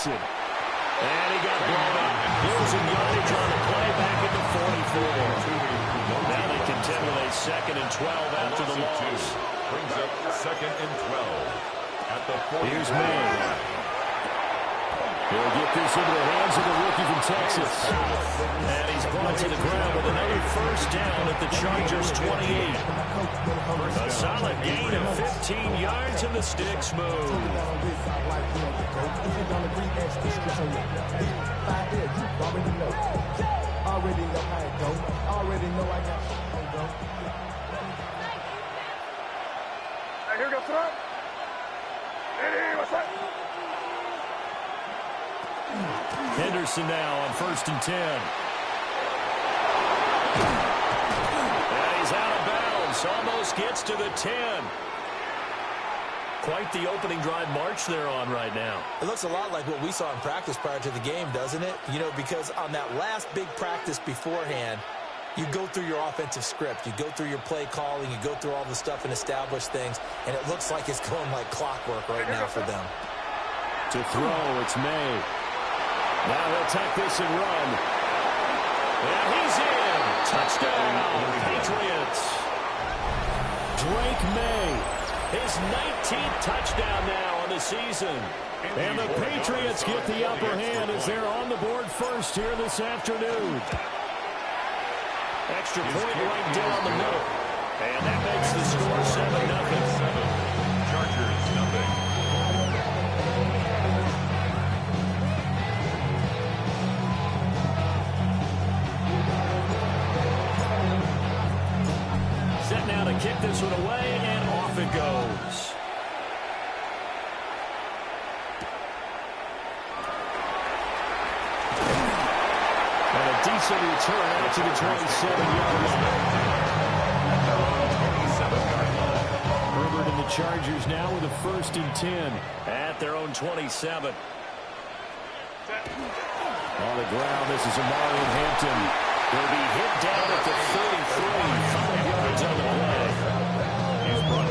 Jackson. And he got blown up. Losing yardage on the play back at the 44. Now they contend with a 2nd and 12 after the loss. Brings up 2nd and 12 at the 40. Here's May. He'll get this into the hands of the rookie from Texas. And he's brought to the ground with another first down at the Chargers' 28. A solid gain of 15 yards and the sticks move. Here we go, throw. Hey, what's that? Henderson now on 1st and 10. And he's out of bounds. Almost gets to the 10. Quite the opening drive march they're on right now. It looks a lot like what we saw in practice prior to the game, doesn't it? You know, because on that last big practice beforehand, you go through your offensive script. You go through your play calling. You go through all the stuff and establish things. And it looks like it's going like clockwork right now for them. To throw, it's May. Now he'll take this and run. And he's in. Touchdown, Patriots. Drake May, his 19th touchdown now on the season. And the Patriots get the upper hand as they're on the board first here this afternoon. Extra point right down the middle. And that makes the score 7-0. Chargers, nothing. Set now to kick this one away, and off it goes. And a decent return out to the 27-yard line. Herbert and the Chargers now with a 1st and 10 at their own 27. On the ground, this is Amari in Hampton. Will be hit down at the 33, 5 yards on the play.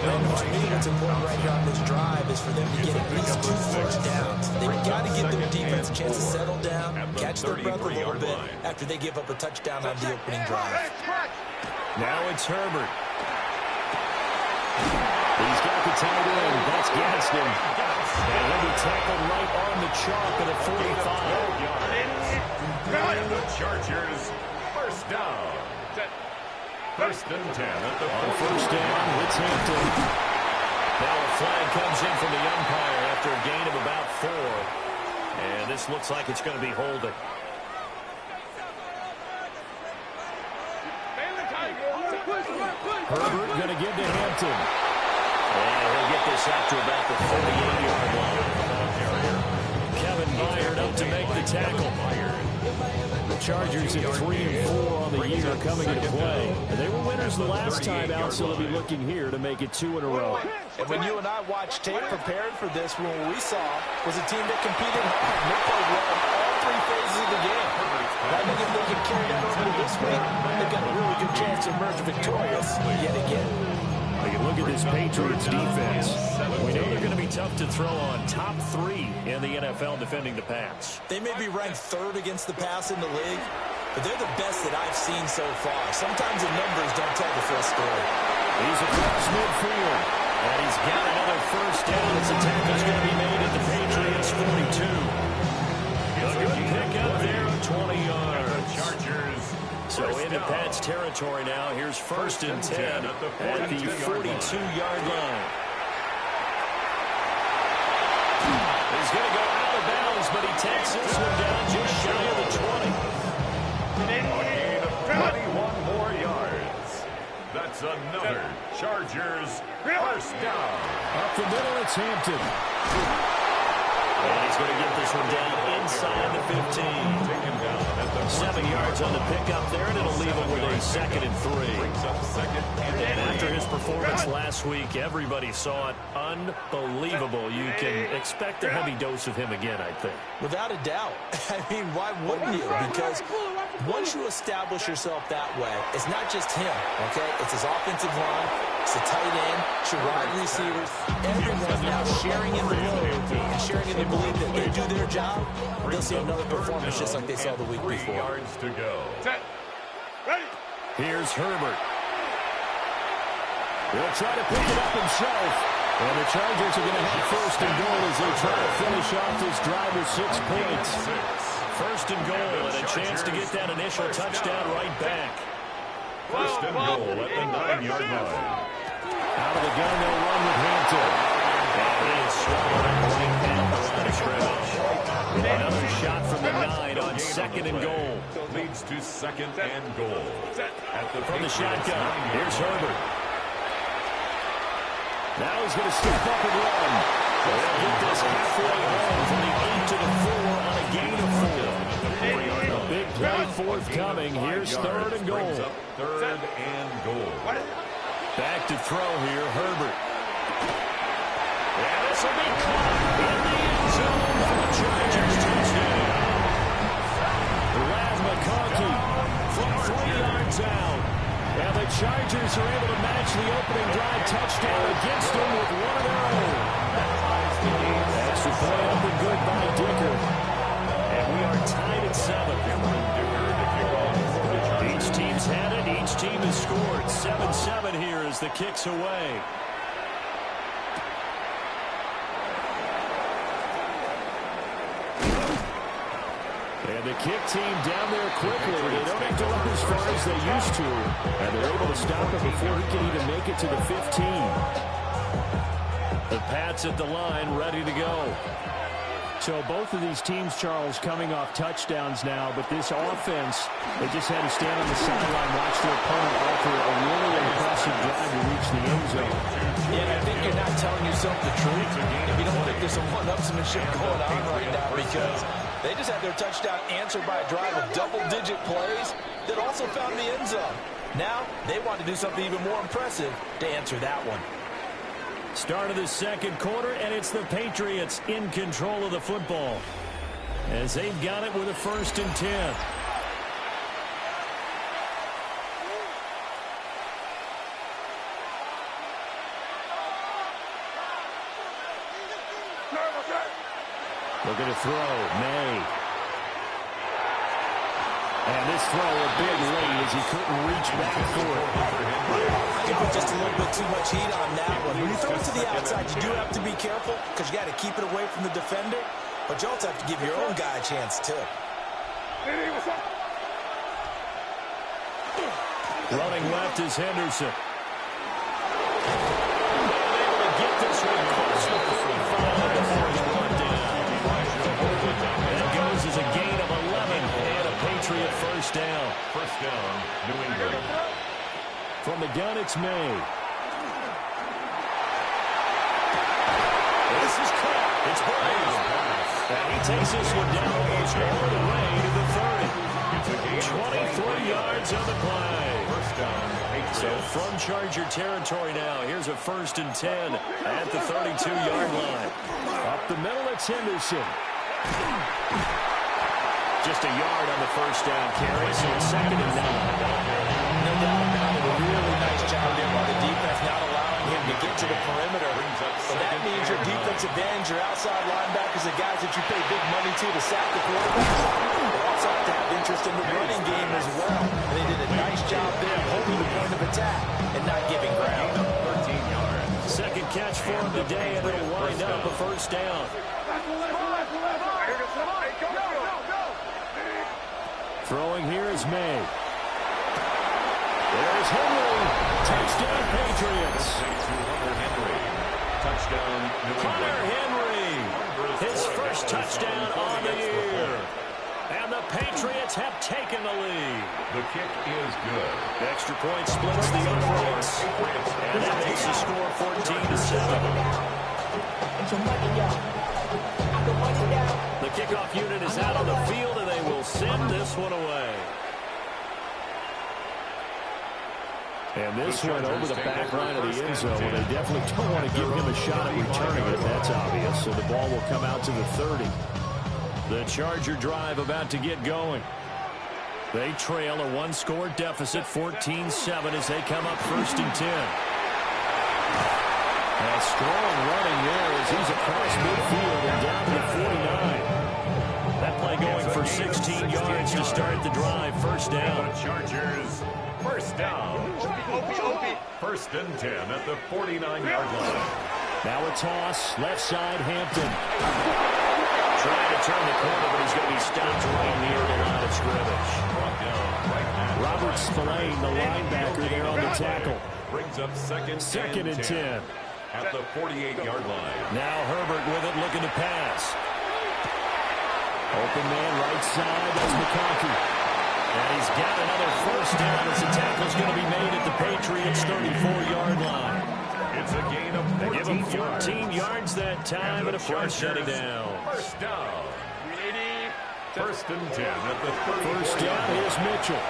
To me, what's important right here on this drive is for them to get at least 2 first downs. They've got to give their defense a chance to settle down, catch their breath a little bit after they give up a touchdown on the opening drive. Now it's Herbert. He's got the tight end. That's Gaston. And he'll be tackled right on the chalk at a 45. And the Chargers, first down. 1st and 10 at the 40. On 1st down, it's Hampton. Now a flag comes in from the umpire after a gain of about 4. And this looks like it's going to be holding. Herbert going to give to Hampton. And he'll get this out to about the 38-yard line. Kevin Byard up to make the tackle. The Chargers at 3-4 on the year coming into play. And they were winners the last time out, so they'll be looking here to make it 2 in a row. And when you and I watched tape prepared for this, what we saw was a team that competed hard. They played well in all 3 phases of the game. I think if they can carry that over to this week, they've got a really good chance to emerge victorious yet again. You look at this Patriots defense. We know they're going to be tough to throw on. Top 3 in the NFL defending the pass. They may be ranked 3rd against the pass in the league, but they're the best that I've seen so far. Sometimes the numbers don't tell the full story. He's across midfield, and he's got another first down as the tackle's going to be made at the Patriots 42. A good pickup there of 20 yards. Chargers. So into Pat's territory now. Here's 1st and 10 at the 42-yard line. He's going to go out of bounds, but he takes this one down just shy of the 20. 21 more yards. That's another Chargers first down. Up the middle, it's Hampton. And he's going to get this one down inside the 15. Taken down at the 7 yards on the pickup there, and it'll leave him with a 2nd and 3. And after his performance last week, everybody saw it. Unbelievable. You can expect a heavy dose of him again, I think. Without a doubt. I mean, why wouldn't you? Because once you establish yourself that way, it's not just him, okay? It's his offensive line, it's the tight end, it's your wide receivers. Everyone's now sharing in the load and sharing in the belief that they do their job. They'll see another performance just like they saw the week before. 3 yards to go. Ready. Here's Herbert. He'll try to pick it up himself. And the Chargers are going to have 1st and goal as they try to finish off this drive with 6 points. 1st and goal and a chance to get that initial touchdown right back. 1st and goal at the 9-yard line. Out of the gun, they'll run with Hampton. And he is swallowed up right at the line of scrimmage. Another shot from the 9 on 2nd and goal. Leads to 2nd and goal. From the shotgun, here's Herbert. Now he's going to step up and run. They'll get this halfway home from the 8 to the 4 on a gain of 4. A big play forthcoming. Here's 3rd and goal. 3rd and goal. Back to throw here, Herbert. And this will be caught in the end zone for the Chargers touchdown. Laz McConkey from 3 yards out. And the Chargers are able to match the opening drive touchdown against them with one of their own. Extra point up and good by Dicker. And we are tied at 7. Each team's had it. Each team has scored. 7-7 here as the kick's away. And the kick team down there quickly. They don't have to run as far as they used to. And they're able to stop him before he can even make it to the 15. The Pats at the line, ready to go. So both of these teams, Charles, coming off touchdowns now, but this offense, they just had to stand on the sideline, watch their opponent offer a really impressive drive to reach the end zone. Yeah, I think you're not telling yourself the truth if you don't think there's some one-upsmanship going on right now, because they just had their touchdown answered by a drive of double-digit plays that also found the end zone. Now, they want to do something even more impressive to answer that one. Start of the 2nd quarter, and it's the Patriots in control of the football as they've got it with a 1st and 10. Looking to throw, May. And this throw a big lead as he couldn't reach back for it. I can put just a little bit too much heat on that one. When you throw it to the outside, you do have to be careful because you got to keep it away from the defender. But you also have to give your own guy a chance, too. Running left is Henderson. Able to get this one across the 45 before he's brought down. That goes as a gain of 11 and a Patriot 1st down. 1st down, New England. From the gun, it's May. This is caught. It's Brave. And he takes this one down almost all the way to the 30. 23 yards on the play. 1st down, Patriots. So from Charger territory now, here's a 1st and 10 at the 32-yard line. Up the middle, it's Henderson. Just a yard on the 1st down carry, so it's 2nd and 9. No doubt about it. A really nice job there by the defense, not allowing him to get to the perimeter. And that means your defensive ends, your outside linebackers, the guys that you pay big money to sack the quarterback. They also have to have interest in the running game as well. And they did a nice job there holding the point of attack and not giving ground. 13 yards. 2nd catch for him today, and it'll wind up a 1st down. Throwing here is May. There's Henry. Touchdown, Patriots. Touchdown, New Hunter England. Henry. His 1st touchdown on the year. And the Patriots have taken the lead. The kick is good. Extra point splits the uprights. And that makes the score 14-7. The kick kickoff unit is out on the field, and they will send this one away. And this one over the back line of the end zone, where they definitely don't want to give him a shot at returning it. That's obvious. So the ball will come out to the 30. The Charger drive about to get going. They trail a one-score deficit, 14-7, as they come up 1st and 10. A strong running there as he's across midfield and down to the 49. That play going for 16 yards to start the drive. First down. Chargers, first down. 1st and 10 at the 49-yard line. Now a toss, left side, Hampton. Trying to turn the corner, but he's going to be stopped right near the line of scrimmage. Robert Spillane, the linebacker, there on the tackle. Brings up second and 10. At the 48-yard line. Now Herbert with it, looking to pass. Open man, right side, that's McConkey. And he's got another first down as the tackle's going to be made at the Patriots' 34-yard line. It's a gain of 14 They give him 14 yards. yards that time, and a first setting down. First down. 1st and 10 at the 34-yard line. First down, here's Mitchell.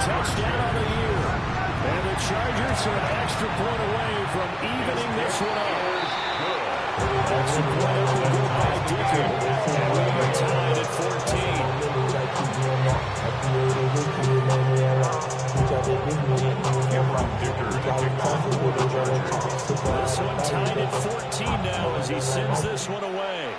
Touchdown on the year. And the Chargers are an extra point away from evening this one up. That's the play up and good by Dicker. And we are tied at 14. This one tied at 14 now as he sends this one away.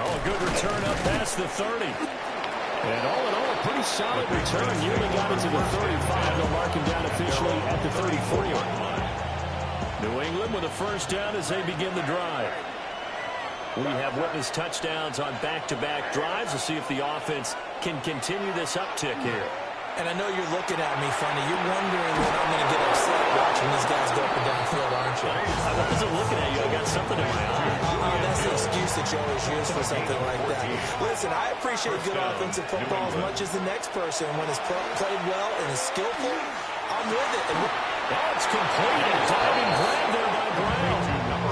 Oh, a good return up past the 30. And all in all, a pretty solid return. Nearly got it to the 35. They'll mark him down officially at the 34-yard line. New England with a first down as they begin the drive. We have witnessed touchdowns on back-to-back drives. We'll see if the offense can continue this uptick here. And I know you're looking at me funny. You're wondering when I'm going to get upset watching these guys go up and down the field, aren't you? I wasn't looking at you. I got something in my eye. That's the excuse that you always use for something like that. Listen, I appreciate good offensive football as much as the next person. When it's played well and is skillful, I'm with it. Oh, it's complete. A diving grab there by Brown.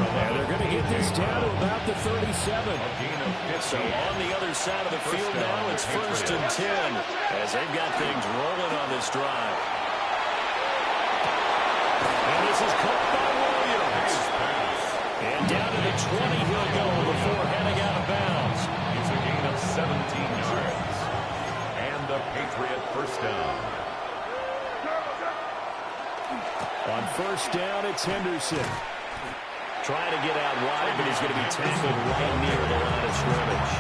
And they're going to get this down to about the 37. So on the other side of the field now, it's 1st and 10 as they've got things rolling on this drive. And this is caught by Williams. And down to the 20 he'll go before heading out of bounds. It's a gain of 17 yards. And a Patriot first down. On first down, it's Henderson. Trying to get out wide, but he's going to be tackled right near the line of scrimmage.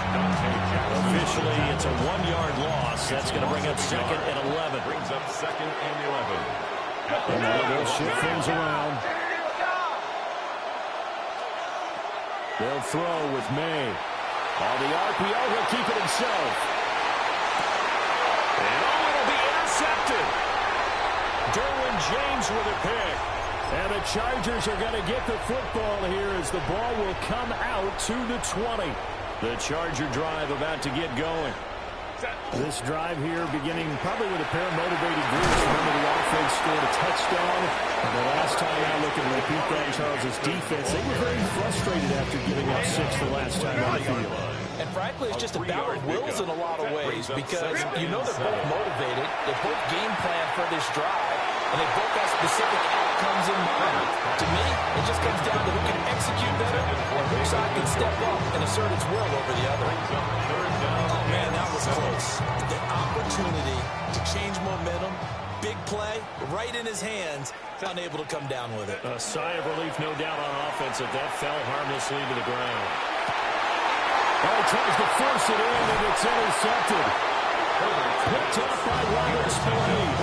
Officially, it's a 1-yard loss. That's going to bring up 2nd and 11. Brings up 2nd and 11. And now they'll shift things around. They'll throw with May. On the RPO, he'll keep it himself. And it'll be intercepted. Derwin James with a pick. And the Chargers are going to get the football here as the ball will come out to the 20. The Charger drive about to get going. This drive here beginning probably with a pair of motivated groups. Remember, the offense scored a touchdown. And the last time I look and repeat that, Charles' defense, they were very frustrated after giving up 6 the last time on the field. And frankly, it's just a battle of wills in a lot of ways because you know they're both motivated. They both game plan for this drive. And they both have specific outcomes in mind. To me, it just comes down to who can execute better or which side can step up and assert its will over the other. Oh, man, that was close. The opportunity to change momentum, big play, right in his hands, unable to come down with it. A sigh of relief, no doubt, on offense that fell harmlessly to the ground. Oh, he tries to force it in, and it's intercepted. Picked up by Robert Spillane.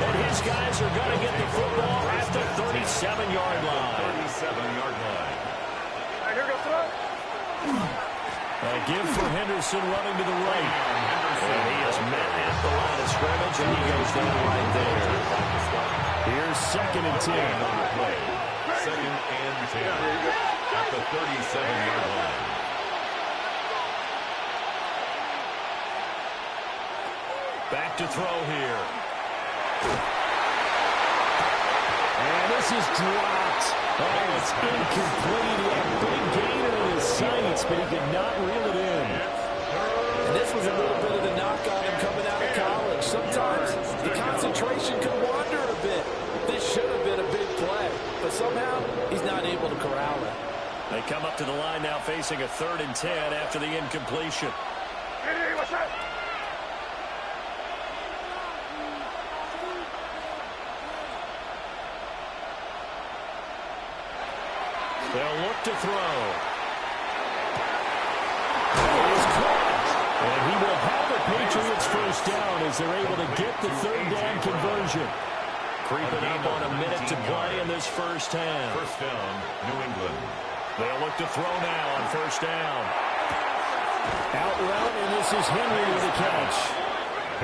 And his guys are going to get the football at the 37-yard line. 37-yard line. A give for Henderson running to the right. And he is met at the line of scrimmage, and he goes down right there. Here's 2nd and 10 on the play. 2nd and 10. at the 37-yard line. Back to throw here. And this is dropped. Oh, it's incomplete. He had a big gainer in his sights, but he could not reel it in. And this was a little bit of the knock on him coming out of college. Sometimes the concentration can wander a bit. This should have been a big play, but somehow he's not able to corral it. They come up to the line now facing a 3rd and 10 after the incompletion. They'll look to throw. He's caught. And he will have the Patriots first down as they're able to get the 3rd down conversion. Creeping up on a minute to play in this first half. First down, New England. They'll look to throw now on first down. Out route, and this is Henry with a catch.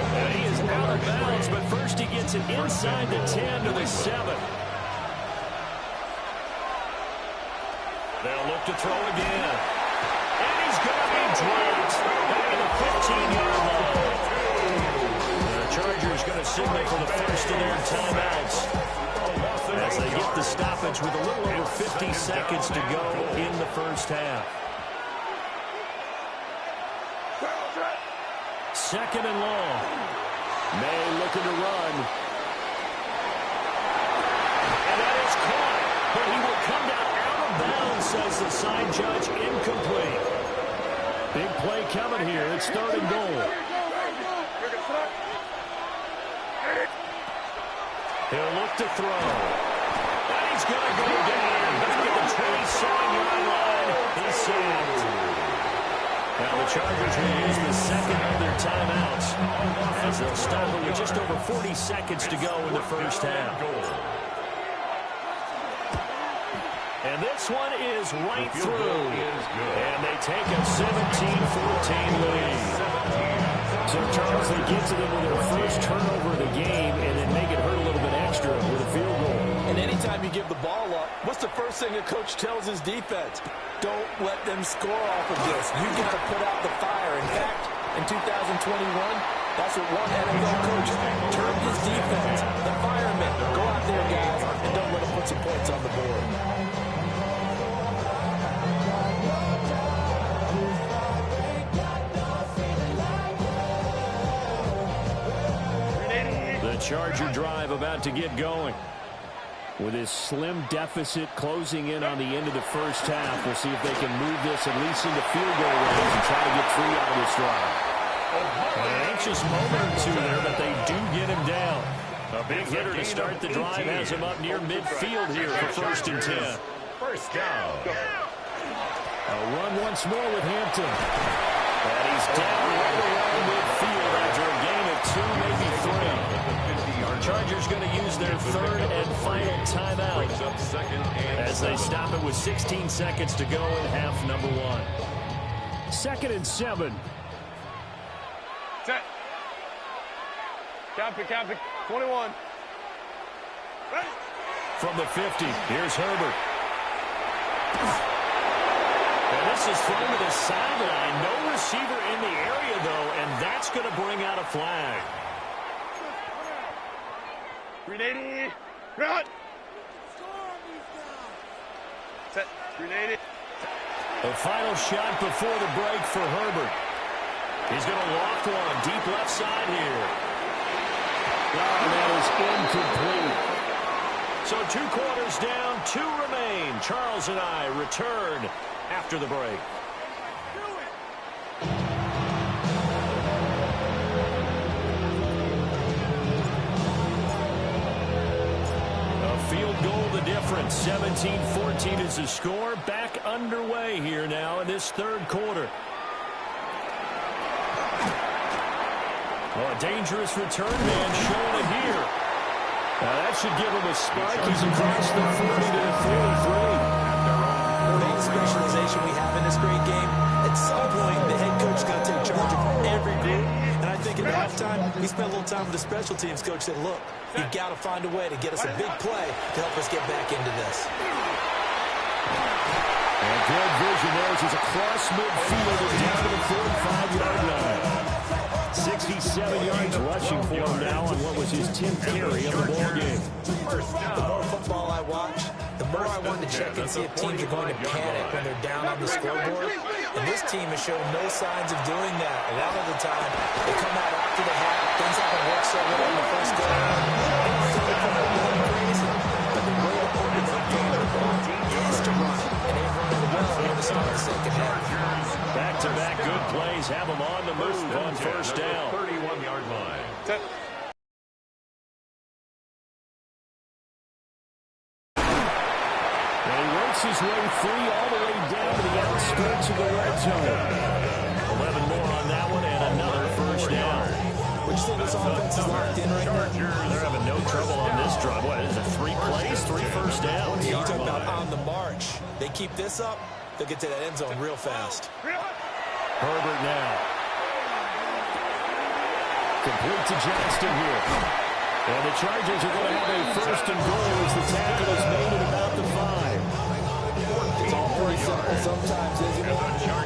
And he is out of bounds, but first he gets it inside the 10 to the 7. They'll look to throw again. And he's going to be dropped back at the 15-yard line. The Chargers going to signal for the first of their timeouts as they get the stoppage with a little over 50 seconds to go in the first half. 2nd and long. May looking to run. And that is caught, but he will come down out of bounds, says the side judge, incomplete. Big play coming here. It's 3rd and goal. He'll look to throw. And he's going to go down back at the 27-yard line. He's sacked. Now the Chargers will use the 2nd of their timeouts as they'll stop it with just over 40 seconds to go in the first half. And this one is right through. And they take a 17-14 lead. So, Charles, they get to them with their first turnover of the game and then make it hurt a little bit extra with a field goal. And anytime you give the ball up, what's the first thing a coach tells his defense? Don't let them score off of this. You got to put out the fire. In fact, in 2021, that's what one NFL coach termed his defense. The firemen. Go out there, guys, and don't let them put some points on the board. Charger drive about to get going. With his slim deficit closing in on the end of the first half, we'll see if they can move this at least into field goal range and try to get 3 out of this drive. An anxious moment or two there, but they do get him down. A big hitter to start the drive has him up near midfield here for 1st and 10. First down. A run once more with Hampton. And he's down right around midfield after a gain of 2, maybe 3. Chargers going to use their 3rd and final timeout as they stop it with 16 seconds to go in half number 1. 2nd and 7. Set. Copy, copy. 21. Ready. From the 50, here's Herbert. And this is thrown to the sideline. No receiver in the area, though, and that's going to bring out a flag. 380. Run. Set. 380. The final shot before the break for Herbert. He's going to loft one deep left side here. Oh, that is incomplete. So 2 quarters down, 2 remain. Charles and I return after the break. Field goal the difference. 17-14 is the score. Back underway here now in this 3rd quarter. Oh, a dangerous return man showing it here. Now that should give him a spark. He's across the 40 to the 43. Main specialization we have in this great game, at some point the head coach is going to take charge of every group. And I think at halftime, he spent a little time with the special teams coach that, look, you've got to find a way to get us a big play to help us get back into this. And Good vision there. It's across midfield and down to the 45-yard line. 67 yards rushing for him now on what was his 10th carry of the ball game. The more football I watch, the more I want to check and see if teams are going to panic when they're down on the scoreboard. And this team has shown no signs of doing that. A lot of the time, they come out after the half. Things haven't worked so well in the first go around. They want to look for a little crazy. But the way to overcome the ball is to run. And they've run it well in the start of the second half. Back-to-back good plays have them on the move on first down. 31-yard line. And he works his way free all the way down to the outskirts of the red zone. 11 more on that one and another first down. Would you say this offense is locked in right now? They're having no trouble on this drive. What is it, 3 plays, 3 first downs? You talk about on the march. They keep this up, they'll get to that end zone real fast. Herbert now. Complete to Johnston here. And the Chargers are going to have a first and goal as the tackle is made at about the 5. It's all pretty simple sometimes, isn't it?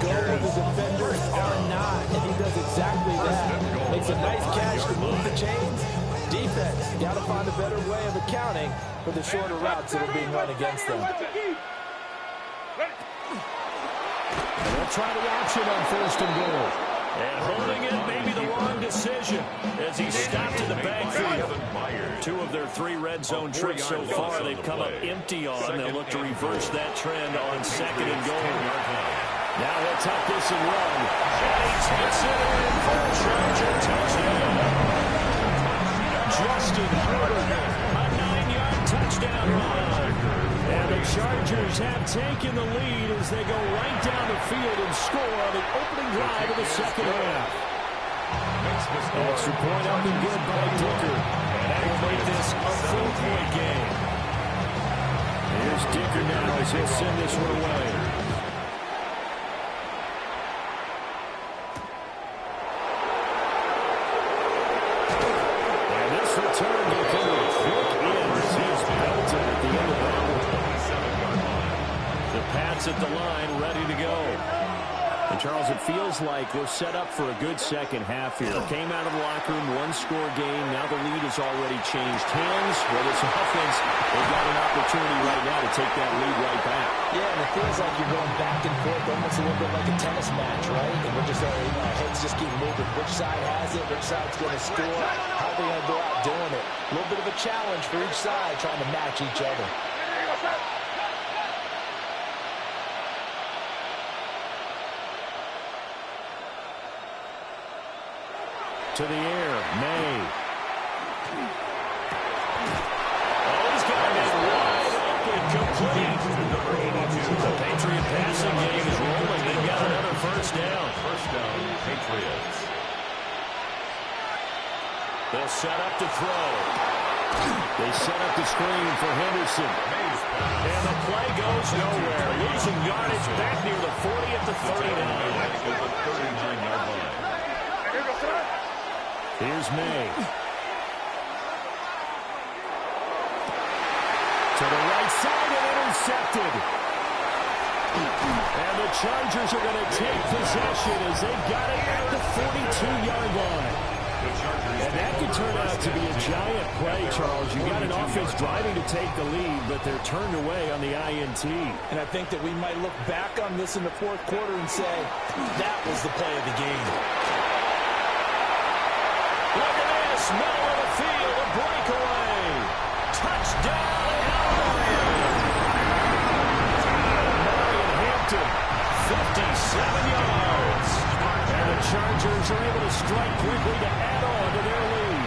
Go where the defenders are not, and he does exactly that. Makes a nice catch to move the chains. Defense, got to find a better way of accounting for the shorter routes that are being run against them. And they'll try the option on first and goal. And holding it may be the wrong decision as he stopped in the backfield. 2 of their 3 red zone trips so far, they've come up empty on. They'll look to reverse that trend on second and goal. Now he'll tuck this and run. And he takes it in for a Charger touchdown. Justin Herbert, a 9-yard touchdown run. And the Chargers have taken the lead as they go right down the field and score on the opening drive of the second half. Extra point up and good by Dicker. And that will make this a 4-point game. Here's Dicker now as he'll send this one away. And this return will come to a quick end as he's belted at the end of that one. The Pats at the line, ready to go. And, Charles, it feels like they're set up for a good second half here. Came out of the locker room, 1-score game. Now the lead has already changed hands. Well, this offense, they've got an opportunity right now to take that lead right back. Yeah, and it feels like you're going back and forth, almost a little bit like a tennis match, right? And we're just, our heads just keep moving. Which side has it? Which side's going to score? How are they going to go out doing it? A little bit of a challenge for each side, trying to match each other. To the air, May. Oh, he's got it wide open, complete. The Patriot passing game is rolling. They've got another first down. First down, Patriots. They'll set up to throw. They set up the screen for Henderson. And the play goes nowhere. Losing yardage back near the 40 at the 39. At the 39-yard line. Here's May. To the right side and intercepted. And the Chargers are going to take possession as they've got it at the 42-yard line. And that could turn out to be a giant play, Charles. You've got an offense driving to take the lead, but they're turned away on the INT. And I think that we might look back on this in the fourth quarter and say, that was the play of the game. Look at this, middle of the field, a breakaway. Touchdown, Marion Hampton, 57 yards. And the Chargers are able to strike quickly to add on to their lead.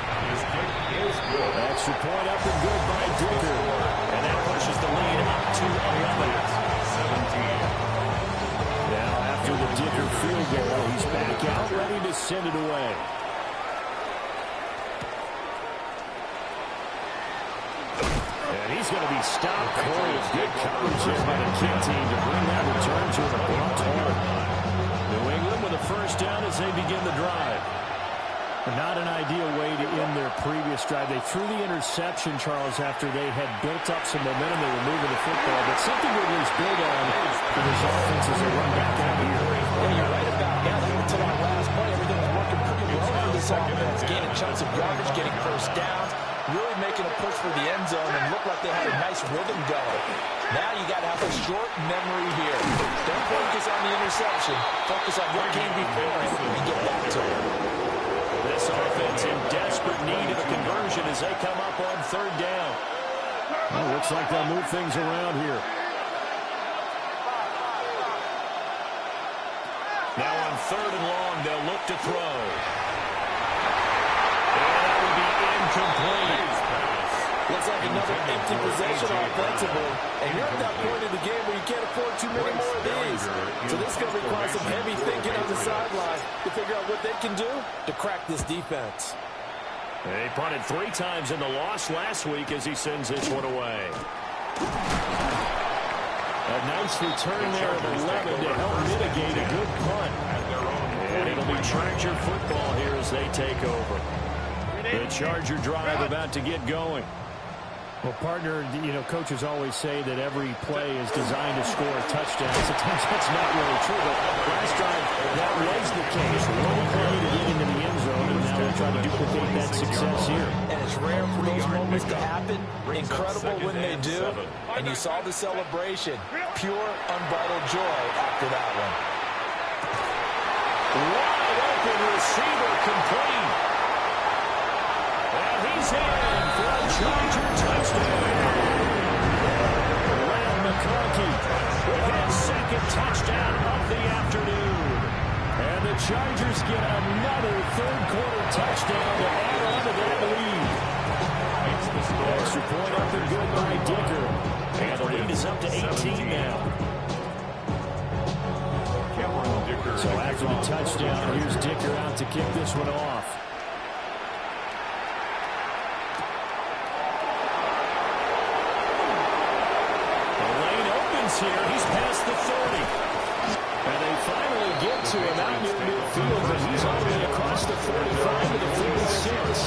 Extra point up and good by Dicker. And that pushes the lead up to 11. Now after the Dicker field goal, he's back out ready to send it away. And he's going to be stopped. Corey, good coverage here by the kick team to bring that return to an abrupt halt. New England with a first down as they begin the drive. Not an ideal way to end their previous drive. They threw the interception, Charles, after they had built up some momentum. They were moving the football, but something to at least build on for this offense as they run back out here. Yeah, you're right about that. Until our last play, everything was working pretty well for this offense. Gaining chunks of yardage, getting first downs, really making a push for the end zone, and looked like they had a nice rhythm going. Now you got to have a short memory here. Don't focus on the interception. Focus on what came before and get back to it. This offense in desperate need of a conversion as they come up on third down. Well, looks like they'll move things around here. Now on third and long, they'll look to throw. And that will be incomplete. Looks like another empty possession offensively. And you're at that point in the game where you can't afford too many more of these. So this is going to require some heavy thinking on the sideline to figure out what they can do to crack this defense. They punted 3 times in the loss last week as he sends this one away. A nice return there at 11 to help mitigate a good punt. And it'll be Charger football here as they take over. The Charger drive about to get going. Well, partner, you know, coaches always say that every play is designed to score a touchdown. Sometimes that's not really true, but last drive that was the case. One play to get into the end zone, and now they're trying to duplicate that success here. And it's rare for those moments to happen. Incredible when they do. And you saw the celebration. Pure, unbridled joy after that one. Wide open receiver complete. And he's in for a Charger touchdown. Ram McConkey with his second touchdown of the afternoon. And the Chargers get another third-quarter touchdown to add on to that lead. Extra point up and good by Dicker. And the lead is up to 18 now. So after the touchdown, here's Dicker out to kick this one off. Here. He's past the 30. And they finally get to him out near midfield, but he's all the way across the 45 to the 46.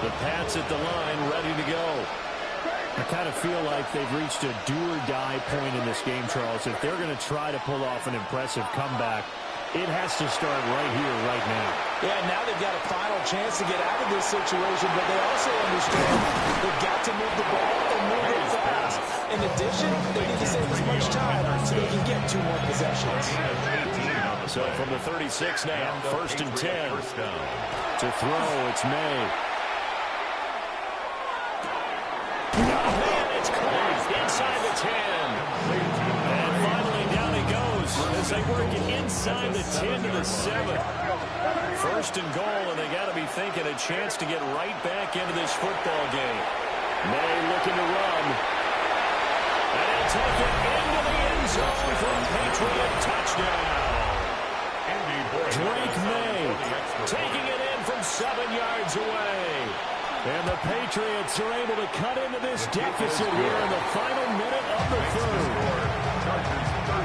The Pats at the line, ready to go. I kind of feel like they've reached a do-or-die point in this game, Charles. If they're going to try to pull off an impressive comeback, it has to start right here, right now. Yeah, now they've got a final chance to get out of this situation, but they also understand they've got to move the ball and move it fast. In addition, they need to save as much time so they can get 2 more possessions. So from the 36 now, first and 10. To throw, it's May. Oh, man, it's close inside the 10. And finally down he goes as they work it inside the 10 to the 7. First and goal, and they got to be thinking a chance to get right back into this football game. May looking to run. And he'll take it into the end zone for a Patriot touchdown. Drake May taking it in from 7 yards away. And the Patriots are able to cut into this deficit here in the final minute of the third.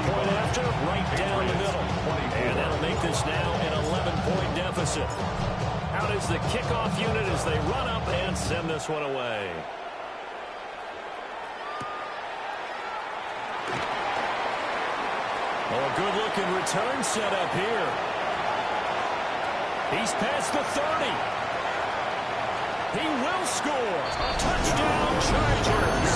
Point after, right down the middle. And that'll make this now an 11-point deficit. Out is the kickoff unit as they run up and send this one away. Oh, a good-looking return set up here. He's past the 30. He will score. A touchdown, Chargers.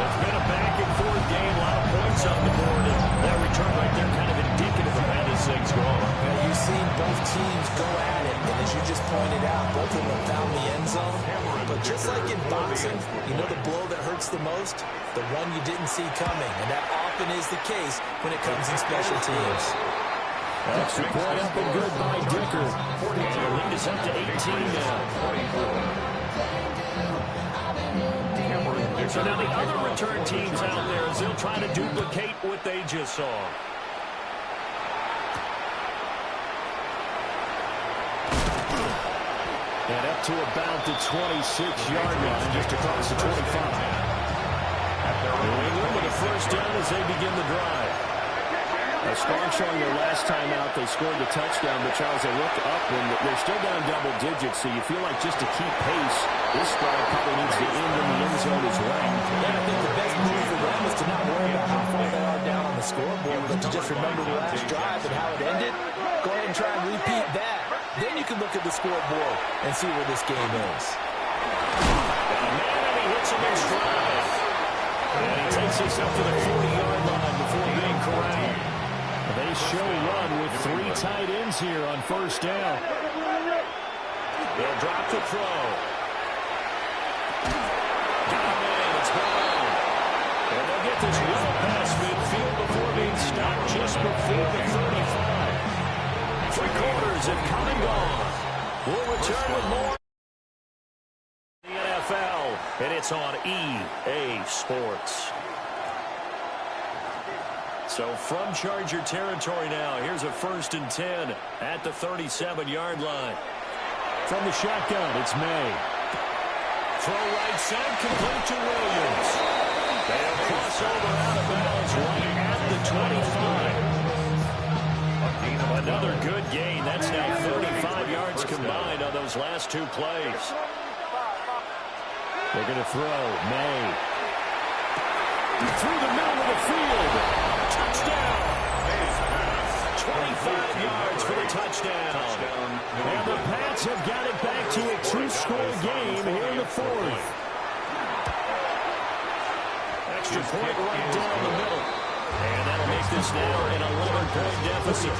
It's been a back-and-forth game. A lot of points on the board. And that return right there kind of indicative of how this thing's going. Yeah, you've seen both teams go at it. And as you just pointed out, both of them found the end zone. But just like in boxing, you know the blow that hurts the most? The one you didn't see coming. And that often is the case when it comes in special teams. Extra point up and good by Dicker. And the lead is up to 18 now. So now the other return teams out there as they'll try to duplicate what they just saw. And up to about the 26-yard line, just across the 25. New England with a first down as they begin the drive. A strong showing their last time out. They scored the touchdown, but Charles, they look up when they're still down double digits, so you feel like just to keep pace, this drive probably needs to end in the end zone as well. Yeah, I think the best move for them is to not worry about how far they are down on the scoreboard, but to just remember the last drive and how it ended. Go ahead and try and repeat that. Then you can look at the scoreboard and see where this game is. And he hits him in stride. And he takes us up to the 40-yard line before being corralled. They show run with 3 tight ends here on first down. They'll drop the throw. Got him in. It's gone. And they'll get this well past midfield before being stopped just before the 35. 3 quarters have come and gone. We'll return with more. The NFL, and it's on EA Sports. So from Charger territory now, here's a 1st and 10 at the 37-yard line. From the shotgun, it's May. Throw right side, complete to Williams. They'll cross over out of bounds right at the 25. Another good gain. That's now 35 yards combined on those last 2 plays. They're going to throw. May. Through the middle of the field. Touchdown. 25 yards for the touchdown. And the Pats have got it back to a 2-score game here in the 4th. Extra point right down the middle. And that'll make this now an 11-point deficit.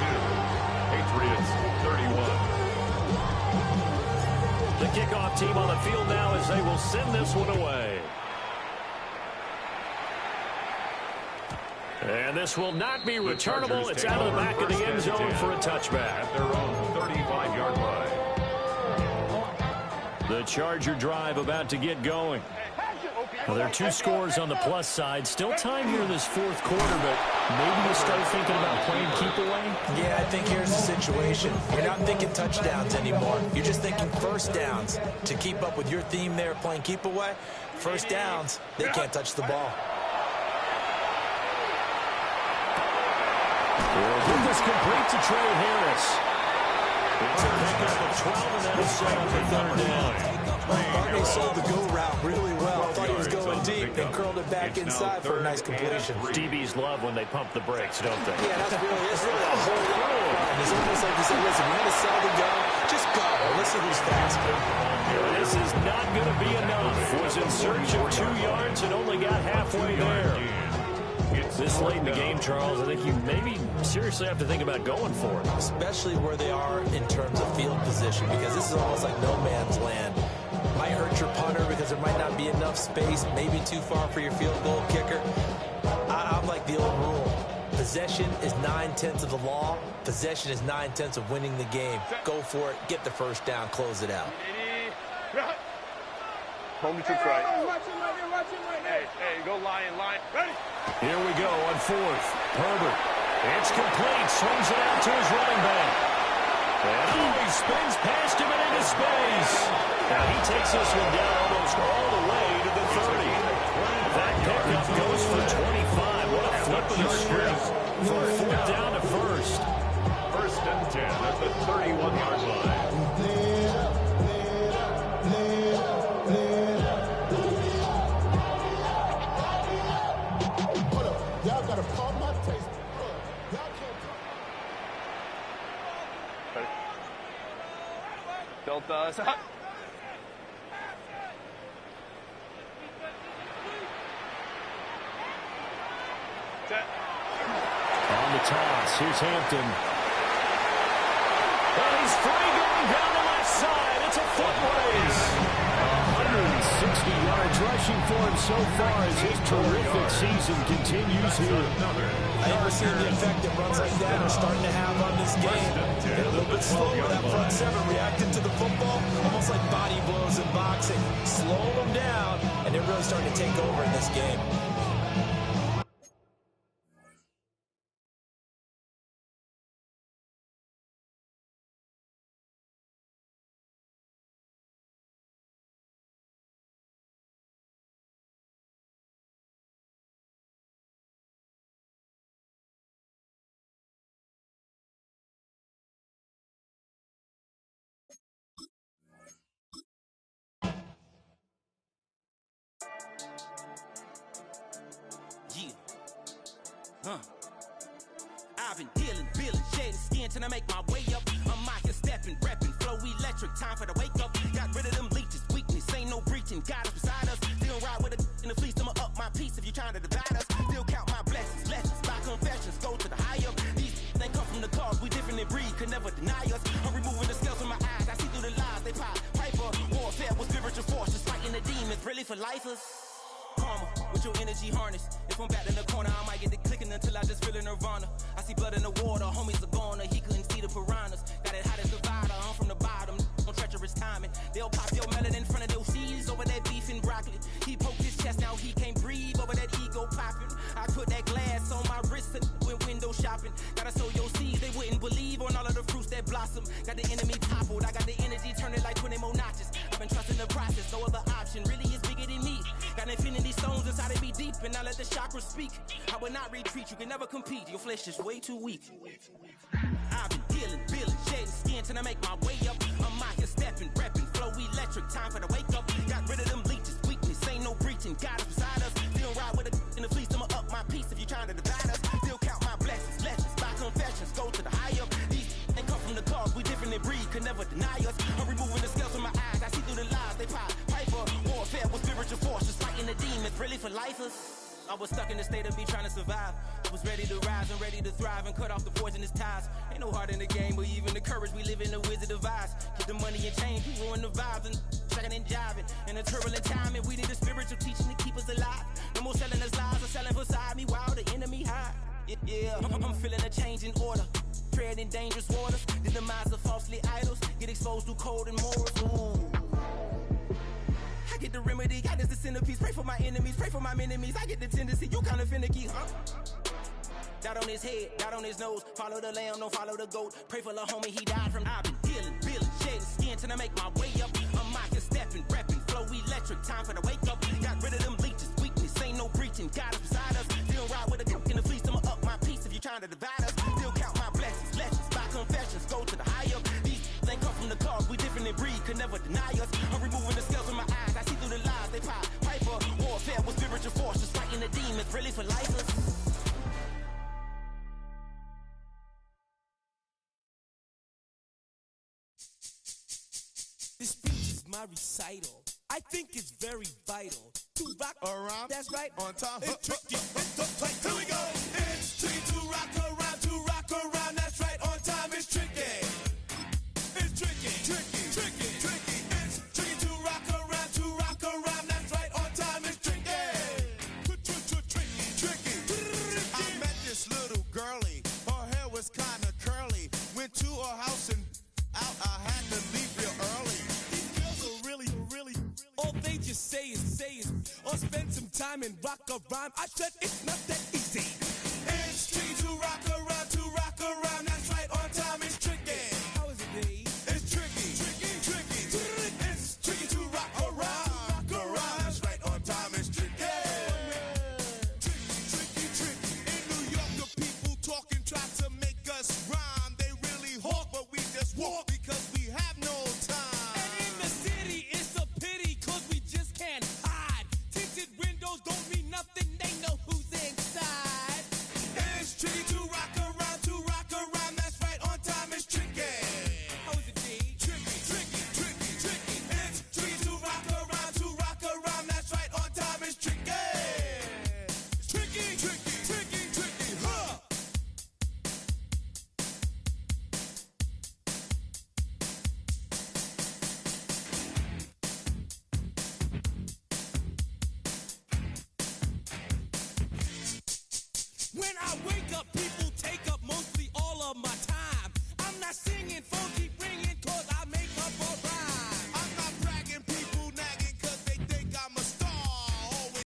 Patriots 31. The kickoff team on the field now as they will send this one away. And this will not be returnable. It's out of the back of the end zone for a touchback. At their own 35-yard line. The Charger drive about to get going. Well, there are 2 scores on the plus side. Still time here in this 4th quarter, but maybe you start thinking about playing keep away? Yeah, I think here's the situation. You're not thinking touchdowns anymore. You're just thinking first downs. To keep up with your theme there, playing keep away, first downs, they can't touch the ball. We'll get this complete to Trey Harris. It's a pickup of 12, and that'll set up a 3rd down. Barney sold the go route really well. Thought he was going deep and curled it back inside for a nice completion. DBs love when they pump the brakes, don't they? Yeah, it's really a whole lot. It's almost like you say, listen, we're going to sell the gun. Just go. Listen who's faster. This is not going to be enough. Was in search of 2 yards and only got halfway there. This late in the game, Charles, I think you maybe seriously have to think about going for it. Especially where they are in terms of field position, because this is almost like no man's land. Might hurt your punter because there might not be enough space, maybe too far for your field goal kicker. I'm like the old rule. Possession is 9/10 of the law. Possession is 9/10 of winning the game. Go for it. Get the first down. Close it out. Homie to right. Hey, go line. Ready? Here we go on 4th. Herbert. It's complete. Swings it out to his running back. And he spins past him and into space. Now he takes this one down almost all the way to the 30. That pickup goes for 25. What a flip of the script. From 4th down to 1st. 1st and 10 at the 31-yard line. Delta. On the toss, here's Hampton. And he's free going down the left side. It's a foot race. 160 yards rushing for him so far as his terrific season continues here. I think we're seeing the effect that runs like that are starting to have on this game. They're a little bit slower, that front 7 reacting to the football, almost like body blows in boxing. Slow them down, and they're really starting to take over in this game. I've been dealing, shedding skin till I make my way up. I'm out here stepping, repping, flow electric, time for the wake up. Got rid of them leeches, weakness, ain't no breaching. God is beside us, still ride with a in the fleece. I'ma up my piece if you trying to divide us. Still count my blessings, lessons, by confessions, go to the higher. These they come from the cause, we different in breed, could never deny us. I'm removing the scales from my eyes, I see through the lies, they pop. Piper, warfare with spiritual force, just fighting the demons, really for lifers. Karma, with your energy harness. If I'm back in the corner, I might get the clicking until I just feel a nirvana. I see blood in the water, homies are gone, he couldn't see the piranhas. Got it hot as divider, I'm from the bottom, on treacherous timing. They'll pop your melon in front of those seeds over that beef and broccoli. He poked his chest, now he can't breathe over that ego popping. I put that glass on my wrist and went window shopping. Gotta sow your seeds, they wouldn't believe on all of the fruits that blossom. Got the enemy toppled, I got the energy turning like 20 more notches. I've been trusting the process, no other option really is bigger than me. Got infinity stones inside of me deep, and I let the chakras speak. I will not retreat, you can never compete, your flesh is way too weak. I've been dealing, shedding skin till I make my way up. I'm out here stepping, repping, flow electric, time for the wake up. Got rid of them leeches, weakness, ain't no breaching. God is beside us, still ride with a in the fleece. I'ma up my piece if you trying to divide us. Still count my blessings, lessons, by confessions, go to the higher. These they come from the cause, we different in breed, could never deny us. I'm removing the scales from my eyes, I see through the lies, they pop. Piper, warfare with spiritual force, just fighting the demons, really for lifers. I was stuck in the state of me trying to survive. I was ready to rise and ready to thrive and cut off the poisonous ties. Ain't no heart in the game, but even the courage we live in the Wizard of Oz. Get the money and change, we ruin the vibes and tracking and jiving. In a turbulent time, and we need a spiritual teaching to keep us alive. No more selling us lies or selling beside me while the enemy hide. Yeah, I'm feeling a change in order. Treading dangerous waters, the demise of falsely idols. Get exposed through code and morals. Ooh. I get the remedy, God is the centerpiece. Pray for my enemies, pray for my enemies. I get the tendency, you kinda finicky, huh? Dot on his head, dot on his nose. Follow the lamb, don't follow the goat. Pray for the homie, he died from. I've been dealing, shedding skin till I make my way up. I'm out here stepping, repping, flow electric, time for the wake up. Got rid of them leeches, weakness, ain't no breaching. God is beside us, still ride with a cook in the fleece. I'ma up my piece if you trying to divide us. Still count my blessings, lessons, by confessions, go to the higher. These they come from the cause, we different in breed, could never deny us. I'm removing the scales from my eyes, I see through the lies, they pop. Piper, warfare with spiritual force, just fighting the demons, really for lifers. This speech is my recital. I think it's very vital to rock around. That's right. On time. It's tricky. Here we go. It's tricky to rock around. To rock around. That's right. On time. It's tricky. It's tricky. Tricky. Tricky. Tricky. It's tricky to rock around. To rock around. That's right. On time. It's tricky. Tricky. I met this little girlie. Her hair was kind of curly. Went to her house and out. I had to leave real early. All they just say is, or spend some time and rock a rhyme. I said it's not that easy. It's tricky to rock around, that's right, on time it's tricky. How is it, Dave? It's tricky, tricky. It's tricky to rock around, that's right, on time it's tricky. Tricky. In New York, the people talking try to make us rhyme. They really hawk, but we just walk because we have no time. And in the city, it's a pity, cause we just can't hide. Tinted windows don't mean nothing, they know who's inside. And it's tricky to rock around, that's right, on time it's tricky. How is it, D? Tricky. It's tricky to rock around, that's right, on time it's tricky. Tricky, huh? When I wake up, people take up mostly all of my time. I'm not singing funky, bringing